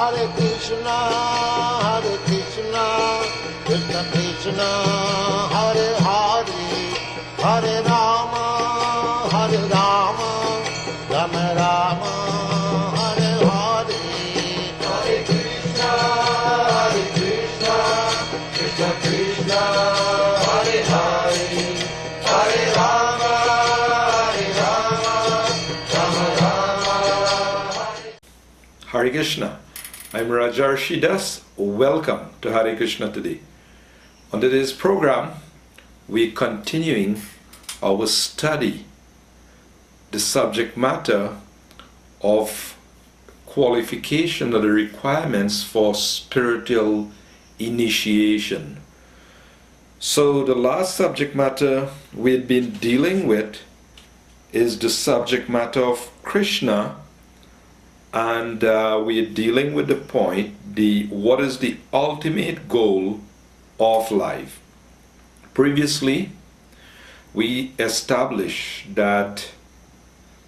Krishna, Krishna Krishna, Hare Hare, Hare Rama, Rama Rama, Hare Hare, Hare Krishna, Krishna Krishna, Hare Hare, Hare Rama, Rama Rama. Hare Krishna. I'm Rajarsi Dasa. Welcome to Hare Krishna today. On today's program, we're continuing our study, the subject matter of qualification of the requirements for spiritual initiation. So the last subject matter we've been dealing with is the subject matter of Krishna, and we're dealing with the point, what is the ultimate goal of life. Previously, we established that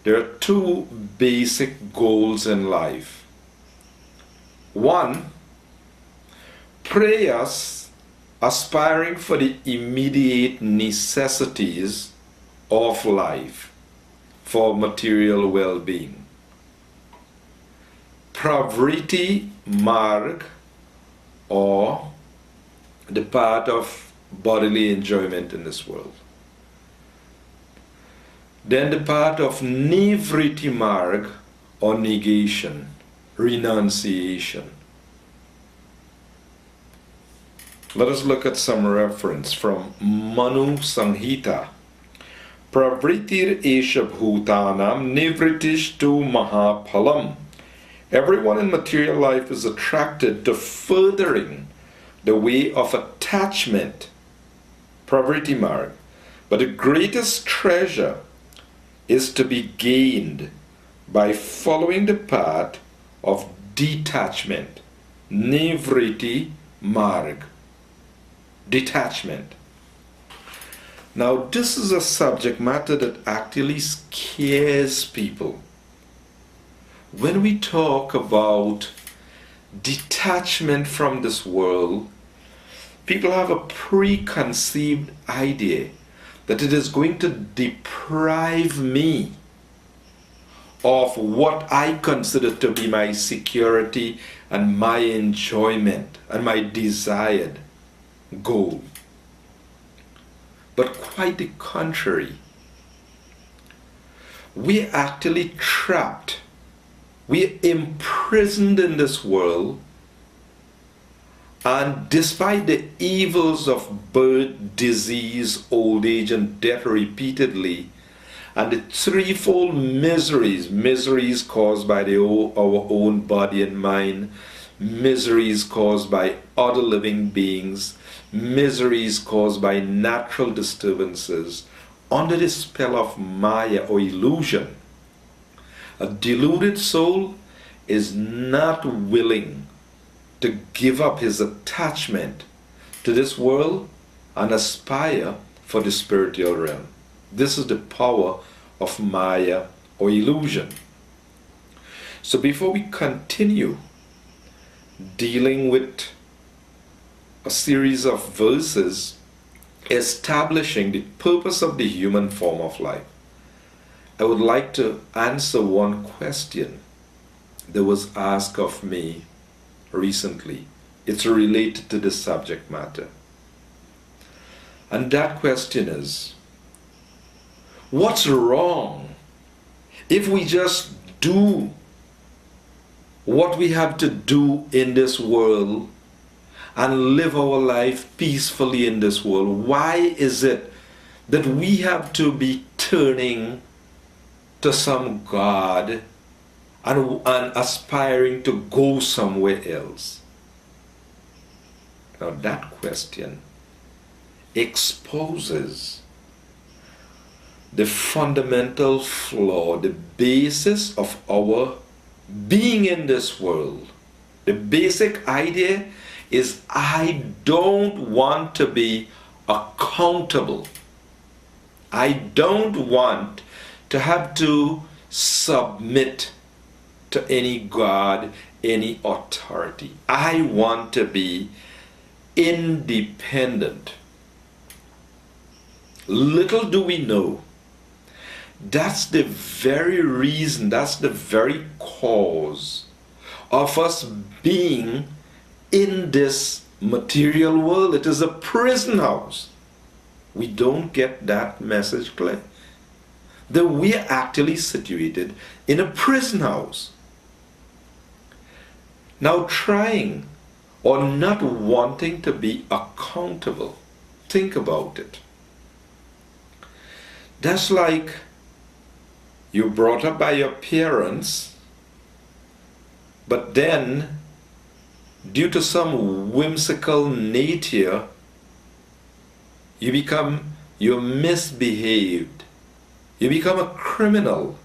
there are two basic goals in life. One, prayers aspiring for the immediate necessities of life for material well-being. Pravriti marg, or the path of bodily enjoyment in this world. Then the path of nivriti marg, or negation, renunciation. Let us look at some reference from Manu Samhita. Pravritir esha bhutanam nivritish mahaphalam. Everyone in material life is attracted to furthering the way of attachment, pravriti marg, but the greatest treasure is to be gained by following the path of detachment, nivriti marg, detachment. Now this is a subject matter that actually scares people. When we talk about detachment from this world, people have a preconceived idea that it is going to deprive me of what I consider to be my security and my enjoyment and my desired goal. But quite the contrary. We're actually trapped. We're imprisoned in this world, and despite the evils of birth, disease, old age, and death repeatedly, and the threefold miseries caused by our own body and mind, miseries caused by other living beings, miseries caused by natural disturbances, under the spell of Maya or illusion, a deluded soul is not willing to give up his attachment to this world and aspire for the spiritual realm. This is the power of Maya or illusion. So before we continue dealing with a series of verses establishing the purpose of the human form of life, I would like to answer one question that was asked of me recently. It's related to the subject matter. And that question is, what's wrong if we just do what we have to do in this world and live our life peacefully in this world? Why is it that we have to be turning to some God and aspiring to go somewhere else? Now that question exposes the fundamental flaw, the basis of our being in this world. The basic idea is I don't want to be accountable. I don't want to have to submit to any God, any authority. I want to be independent. Little do we know, that's the very reason, that's the very cause of us being in this material world. It is a prison house. We don't get that message clear. That we are actually situated in a prison house. Now trying or not wanting to be accountable. Think about it. That's like you brought up by your parents, but then due to some whimsical nature, you misbehaved. You become a criminal.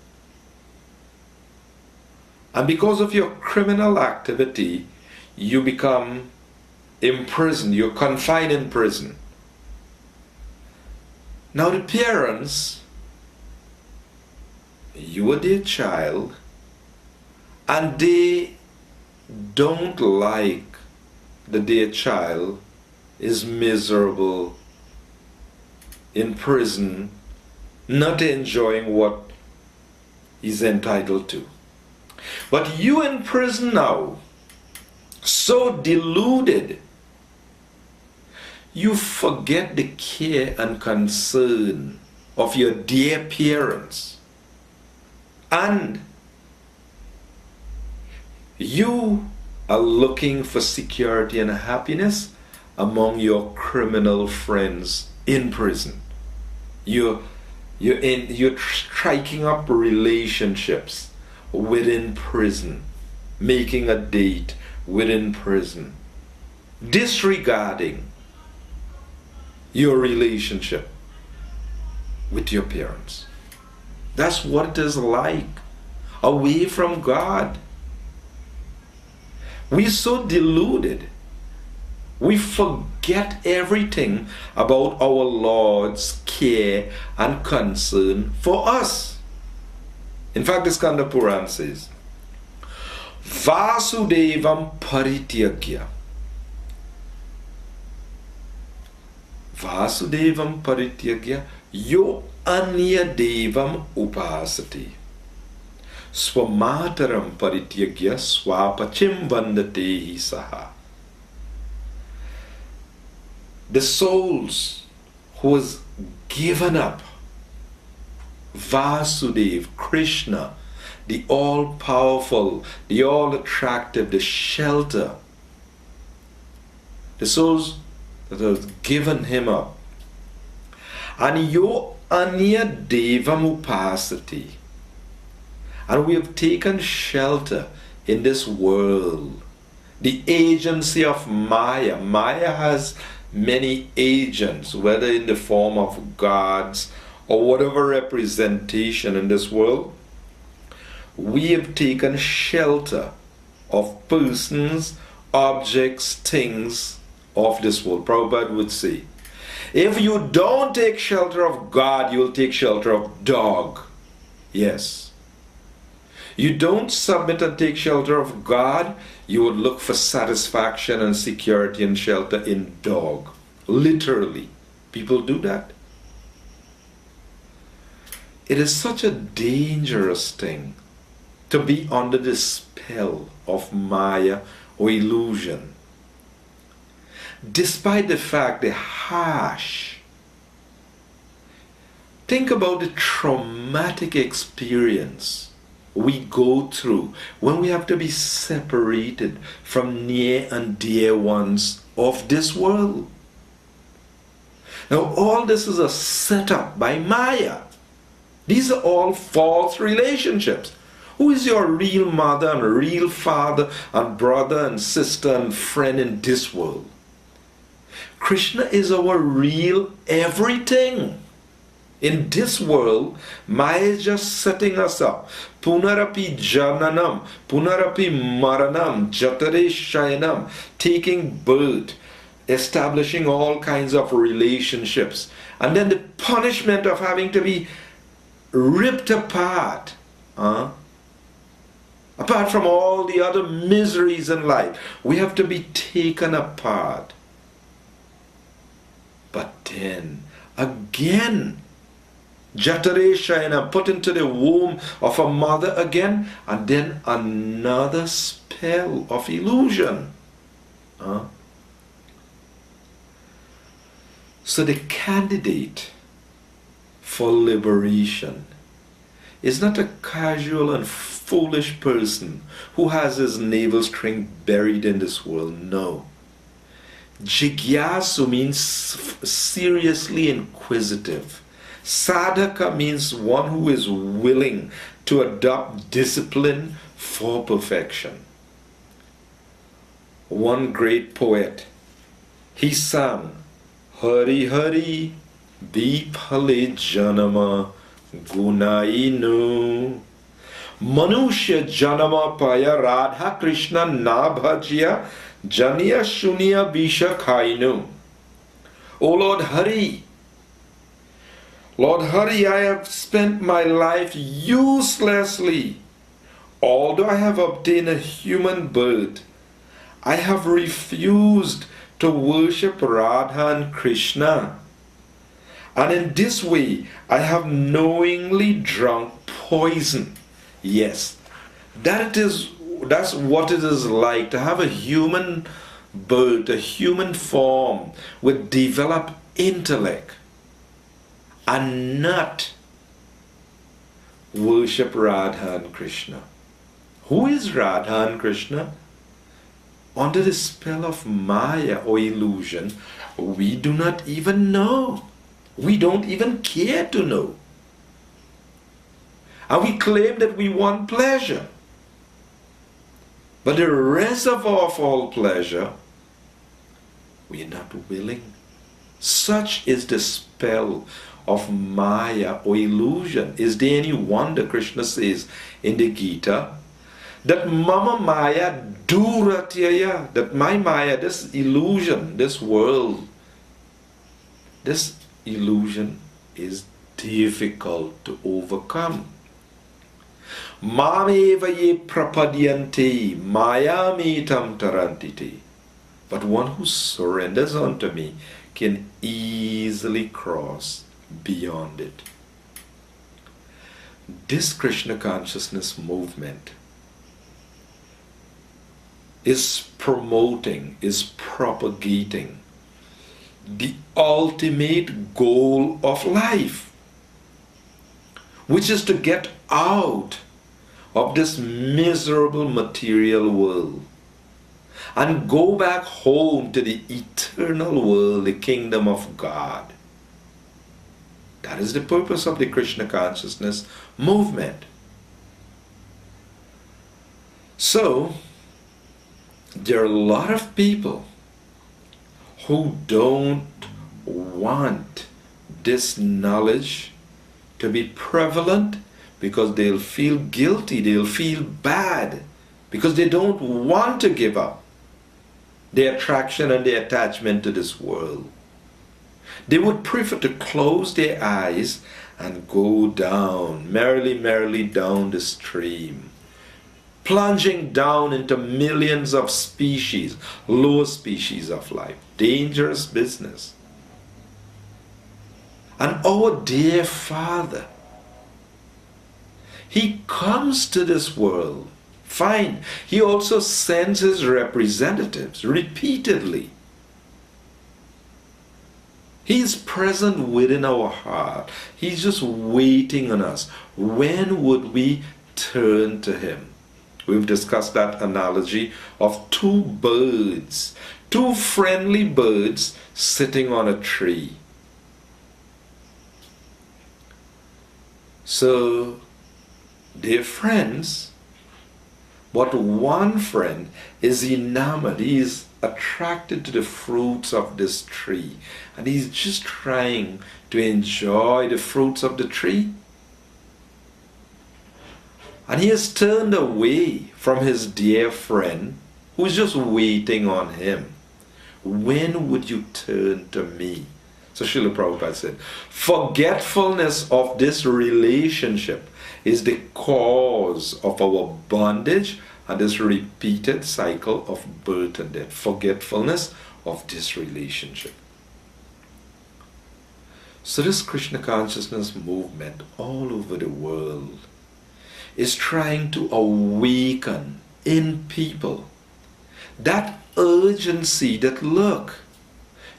And because of your criminal activity, you become imprisoned. You're confined in prison. Now the parents, you were their child, and they don't like that their child is miserable in prison, not enjoying what he's entitled to. But you in prison now, so deluded, you forget the care and concern of your dear parents. And you are looking for security and happiness among your criminal friends in prison. You're striking up relationships within prison, making a date within prison, disregarding your relationship with your parents. That's what it is like, away from God. We're so deluded. We forget everything about our Lord's care and concern for us. In fact, the Skanda Puran says, Vasudevam Parityagya. Vasudevam Parityagya Yo Anya Devam Upasati. Swamataram Parityagya Swapachim Vandatehi Saha. The souls who was given up, Vasudev, Krishna, the all-powerful, the all-attractive, the shelter, the souls that have given him up. And yo anya devam upasati. And we have taken shelter in this world. The agency of Maya. Maya has many agents, whether in the form of gods or whatever representation in this world. We have taken shelter of persons, objects, things of this world. Prabhupada would say, if you don't take shelter of God, you will take shelter of dog. Yes. You don't submit and take shelter of God, you would look for satisfaction and security and shelter in dog. Literally. People do that. It is such a dangerous thing to be under the spell of Maya or illusion. Despite the fact they're harsh. Think about the traumatic experience we go through when we have to be separated from near and dear ones of this world. Now all this is a setup by Maya. These are all false relationships. Who is your real mother and real father and brother and sister and friend in this world? Krishna is our real everything. In this world, Maya is just setting us up. Punarapi jananam, punarapi maranam, jatare shayanam, taking birth, establishing all kinds of relationships. And then the punishment of having to be ripped apart. Apart from all the other miseries in life, we have to be taken apart. But then, again, Jatare Shayana, put into the womb of a mother again, and then another spell of illusion. So the candidate for liberation is not a casual and foolish person who has his navel string buried in this world. No. Jigyasu means seriously inquisitive. Sadhaka means one who is willing to adopt discipline for perfection. One great poet, he sang, Hari Hari Deephale Janama Gunainu Manushya Janama Paya Radha Krishna Nabhajya Janiya Shunya Bisha Khainu. O Lord Hari, Lord Hari, I have spent my life uselessly. Although I have obtained a human birth, I have refused to worship Radha and Krishna. And in this way, I have knowingly drunk poison. Yes, that's what it is like to have a human birth, a human form with developed intellect and not worship Radha and Krishna. Who is Radha and Krishna? Under the spell of Maya or illusion, we do not even know. We don't even care to know. And we claim that we want pleasure. But the reservoir of all pleasure, we are not willing. Such is the spell of Maya or illusion. Is there any wonder, Krishna says in the Gita, that Mama Maya Duratyaya, that my Maya, this illusion, this world, this illusion is difficult to overcome. Mameva ye prapadyante mayamitam tarantite. But one who surrenders unto me can easily cross beyond it. This Krishna consciousness movement is promoting, is propagating the ultimate goal of life, which is to get out of this miserable material world and go back home to the eternal world, the kingdom of God. That is the purpose of the Krishna consciousness movement. So, there are a lot of people who don't want this knowledge to be prevalent because they'll feel guilty, they'll feel bad, because they don't want to give up their attraction and their attachment to this world. They would prefer to close their eyes and go down, merrily down the stream, plunging down into millions of species, lower species of life. Dangerous business. And our dear Father, He comes to this world. Fine. He also sends His representatives repeatedly. He's present within our heart. He's just waiting on us. When would we turn to Him? We've discussed that analogy of two birds, two friendly birds sitting on a tree. So, they're friends, but one friend is enamored, he is attracted to the fruits of this tree, and he's just trying to enjoy the fruits of the tree. And he has turned away from his dear friend who is just waiting on him. When would you turn to me So Srila Prabhupada said, forgetfulness of this relationship is the cause of our bondage and this repeated cycle of birth and death. Forgetfulness of this relationship. So this Krishna consciousness movement all over the world is trying to awaken in people that urgency that, look,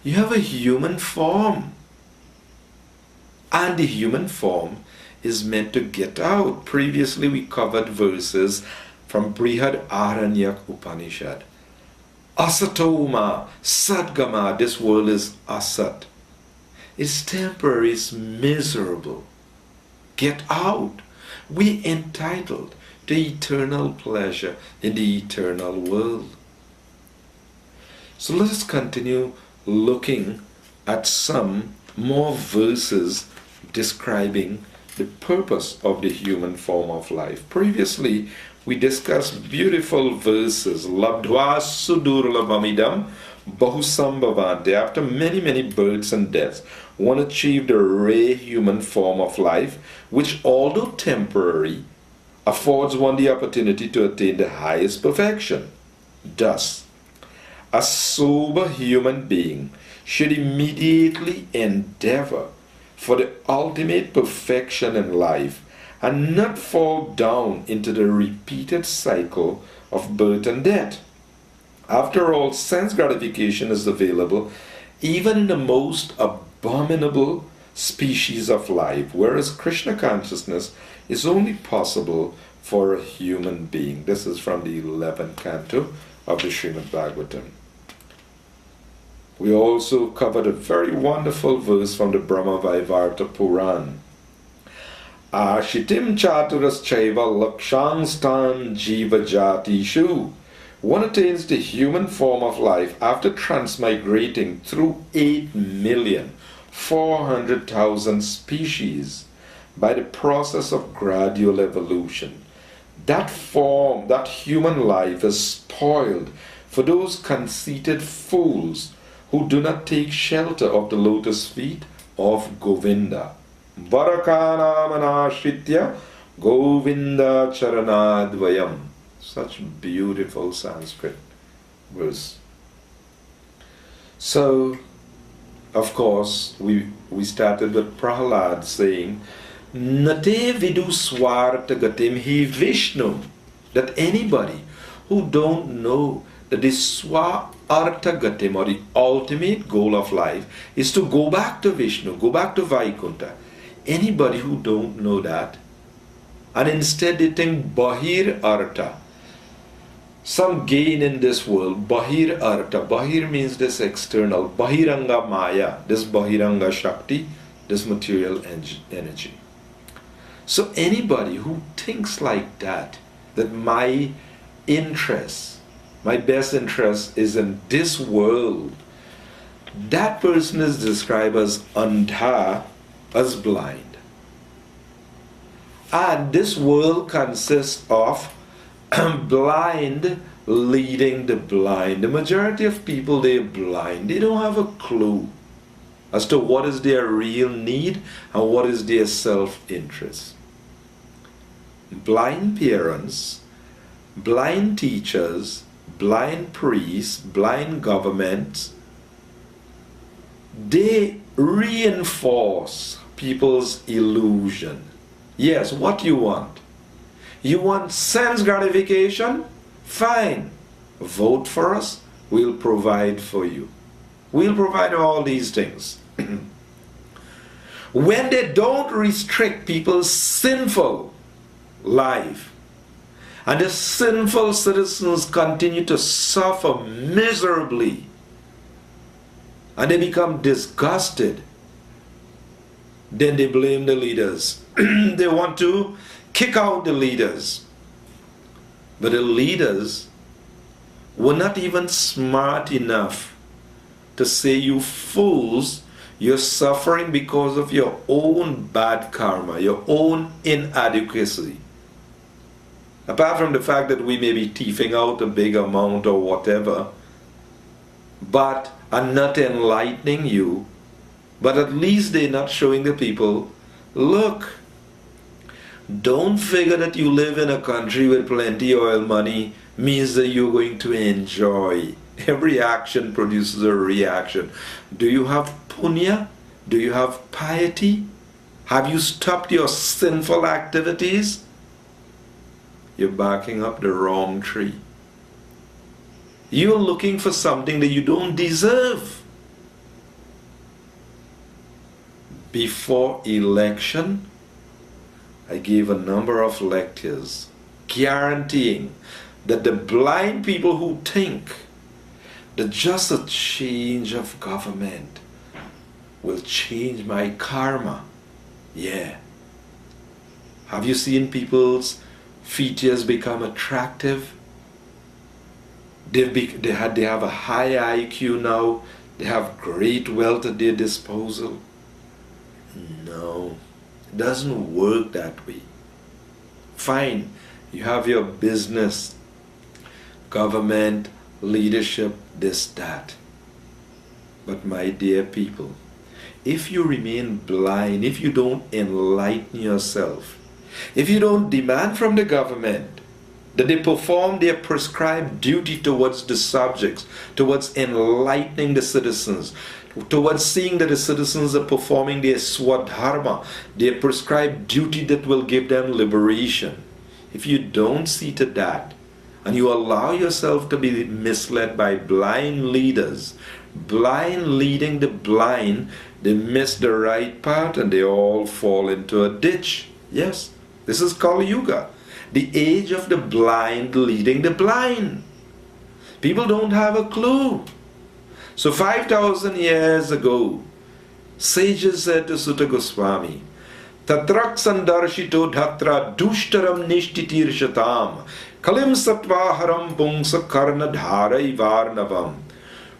you have a human form, and the human form is meant to get out. Previously we covered verses from Brihad Aranyak Upanishad. Asatoma, Sadgama, this world is asat. It's temporary, it's miserable. Get out. We entitled to eternal pleasure in the eternal world. So let us continue looking at some more verses describing the purpose of the human form of life. Previously, we discussed beautiful verses. Labdhva sudurlabhamidam bahusambhavante. After many, many births and deaths, one achieved a rare human form of life, which, although temporary, affords one the opportunity to attain the highest perfection. Thus, a sober human being should immediately endeavor for the ultimate perfection in life and not fall down into the repeated cycle of birth and death. After all, sense gratification is available even in the most abominable species of life, whereas Krishna consciousness is only possible for a human being. This is from the 11th canto of the Srimad Bhagavatam. We also covered a very wonderful verse from the Brahma Vaivarta Puran. Ashitim chaturas chaiva lakshangstan jiva jatishu. One attains the human form of life after transmigrating through 8,400,000 species by the process of gradual evolution. That form, that human life is spoiled for those conceited fools who do not take shelter of the lotus feet of Govinda. Varakana manashritya Govinda charanadvayam. Such beautiful Sanskrit verse. So, of course, we started with Prahlad saying, Nate vidu swarta gatim hi Vishnu. That anybody who don't know that the swarta gatim, or the ultimate goal of life, is to go back to Vishnu, go back to Vaikuntha. Anybody who don't know that, and instead they think Bahir Artha, some gain in this world, Bahir Artha. Bahir means this external, Bahiranga Maya, this Bahiranga Shakti, this material energy. So anybody who thinks like that my interest, my best interest is in this world, that person is described as andha, as blind. And this world consists of blind leading the blind. The majority of people, they're blind. They don't have a clue as to what is their real need and what is their self-interest. Blind parents, blind teachers, blind priests, blind governments, they reinforce people's illusion. Yes, what you want? You want sense gratification? Fine. Vote for us. We'll provide for you. We'll provide all these things. When they don't restrict people's sinful life, and the sinful citizens continue to suffer miserably, and they become disgusted, then they blame the leaders. They want to kick out the leaders. But the leaders were not even smart enough to say, you fools, you're suffering because of your own bad karma, your own inadequacy. Apart from the fact that we may be thieving out a big amount or whatever, but are not enlightening you But at least they're not showing the people, look, don't figure that you live in a country with plenty oil money means that you're going to enjoy. Every action produces a reaction. Do you have punya? Do you have piety? Have you stopped your sinful activities? You're backing up the wrong tree. You're looking for something that you don't deserve. Before election, I gave a number of lectures guaranteeing that the blind people who think that just a change of government will change my karma. Yeah. Have you seen people's features become attractive? They have a high IQ now. They have great wealth at their disposal. No, it doesn't work that way. Fine, you have your business, government, leadership, this, that. But my dear people, if you remain blind, if you don't enlighten yourself, if you don't demand from the government that they perform their prescribed duty towards the subjects, towards enlightening the citizens, towards seeing that the citizens are performing their swadharma, their prescribed duty that will give them liberation. If you don't see to that, and you allow yourself to be misled by blind leaders, blind leading the blind, they miss the right path and they all fall into a ditch. Yes, this is Kali Yuga, the age of the blind leading the blind. People don't have a clue. So 5,000 years ago, sages said to Sutta Goswami, Tatrak sandarshito dhatra dushtaram nishtitir shatam kalim satvaharam pungsa karna dharai varnavam.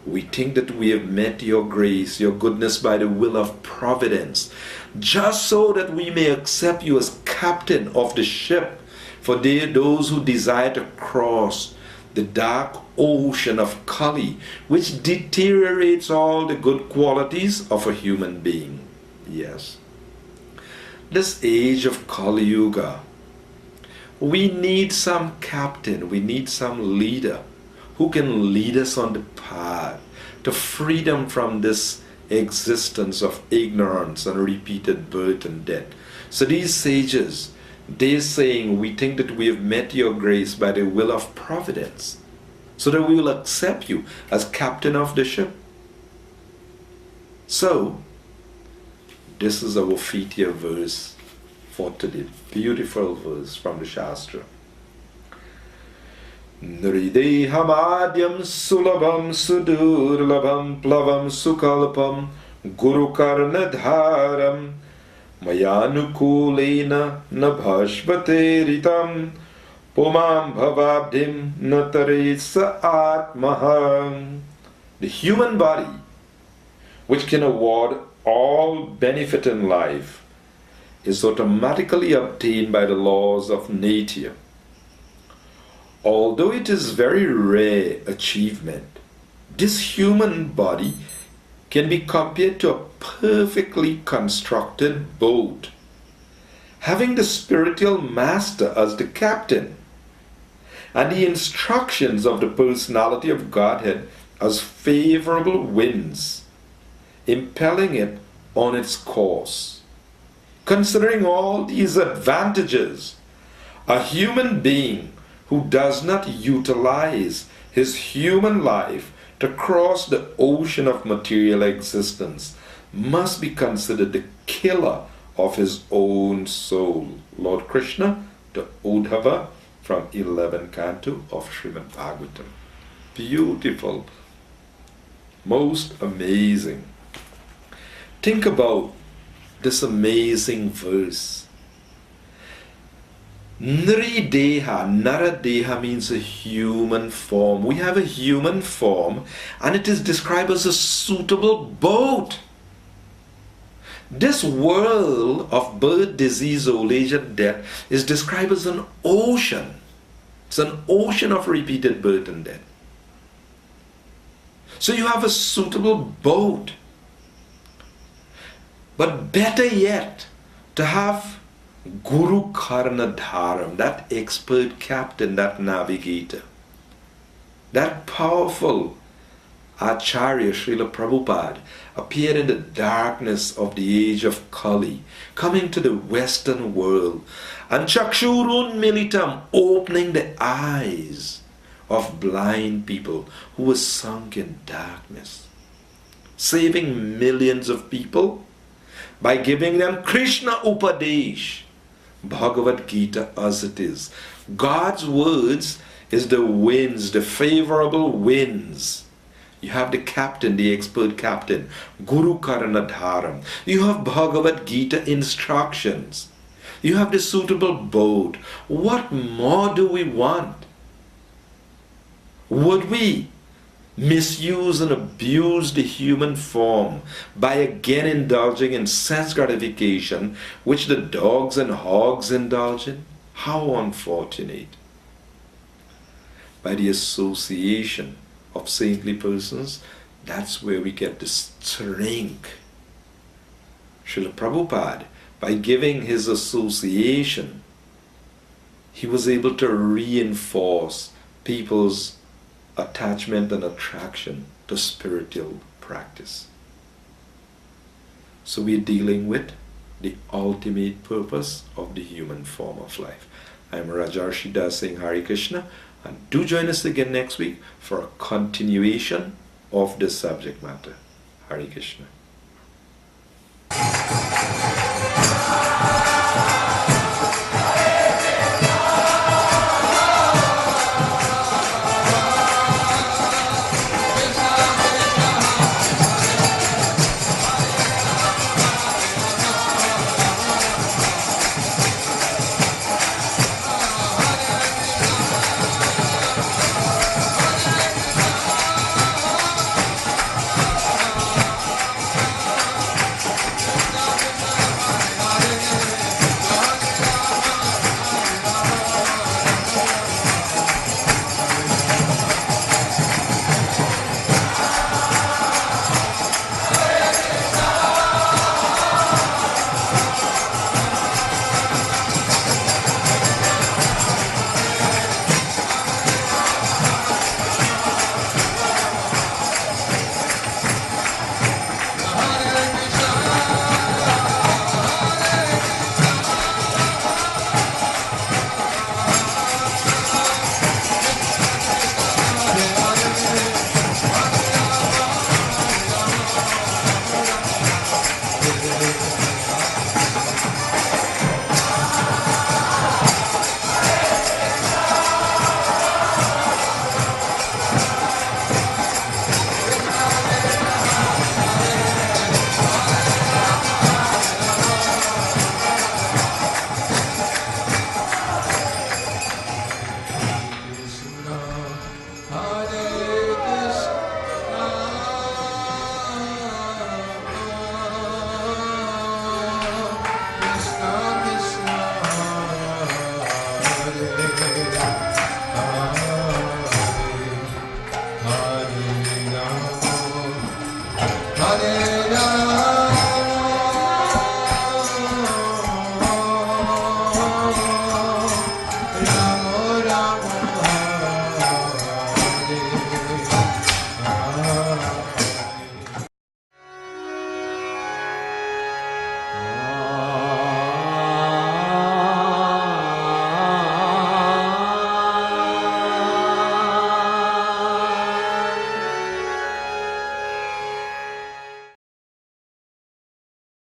We think that we have met your grace, your goodness by the will of providence, just so that we may accept you as captain of the ship for those who desire to cross the dark ocean of Kali, which deteriorates all the good qualities of a human being. Yes. This age of Kali Yuga, we need some captain, we need some leader who can lead us on the path to freedom from this existence of ignorance and repeated birth and death. So these sages, they're saying, we think that we have met your grace by the will of providence, so that we will accept you as captain of the ship. So, this is our Fitya verse for today. Beautiful verse from the Shastra. Nridehamadyam sulabham sudurlabham plavam sukalpam gurukarnadharam mayanukulena nabhashvate ritam pumam bhavabdim nataresa atmaham. The human body, which can award all benefit in life, is automatically obtained by the laws of nature. Although it is very rare achievement, this human body can be compared to a perfectly constructed boat, having the spiritual master as the captain, and the instructions of the personality of Godhead as favorable winds, impelling it on its course. Considering all these advantages, a human being who does not utilize his human life to cross the ocean of material existence must be considered the killer of his own soul. Lord Krishna to Uddhava from 11th canto of Srimad Bhagavatam. Beautiful, most amazing. Think about this amazing verse. Nrideha, Naradeha means a human form. We have a human form and it is described as a suitable boat. This world of birth, disease, old age and death is described as an ocean. It's an ocean of repeated birth and death. So you have a suitable boat. But better yet, to have Guru Karnadharam, that expert captain, that navigator, that powerful Acharya Srila Prabhupada appeared in the darkness of the age of Kali, coming to the Western world, and Chakshurun Militam, opening the eyes of blind people who were sunk in darkness, saving millions of people by giving them Krishna Upadesh, Bhagavad Gita as it is. God's words is the winds, the favorable winds. You have the captain, the expert captain, Guru Karanadharam. You have Bhagavad Gita instructions. You have the suitable boat. What more do we want? Would we misuse and abuse the human form by again indulging in sense gratification, which the dogs and hogs indulge in? How unfortunate. By the association of saintly persons, that's where we get the strength. Srila Prabhupada, by giving his association, he was able to reinforce people's attachment and attraction to spiritual practice. So we're dealing with the ultimate purpose of the human form of life. I'm Rajarsi Dasa saying Hare Krishna, and do join us again next week for a continuation of this subject matter. Hare Krishna.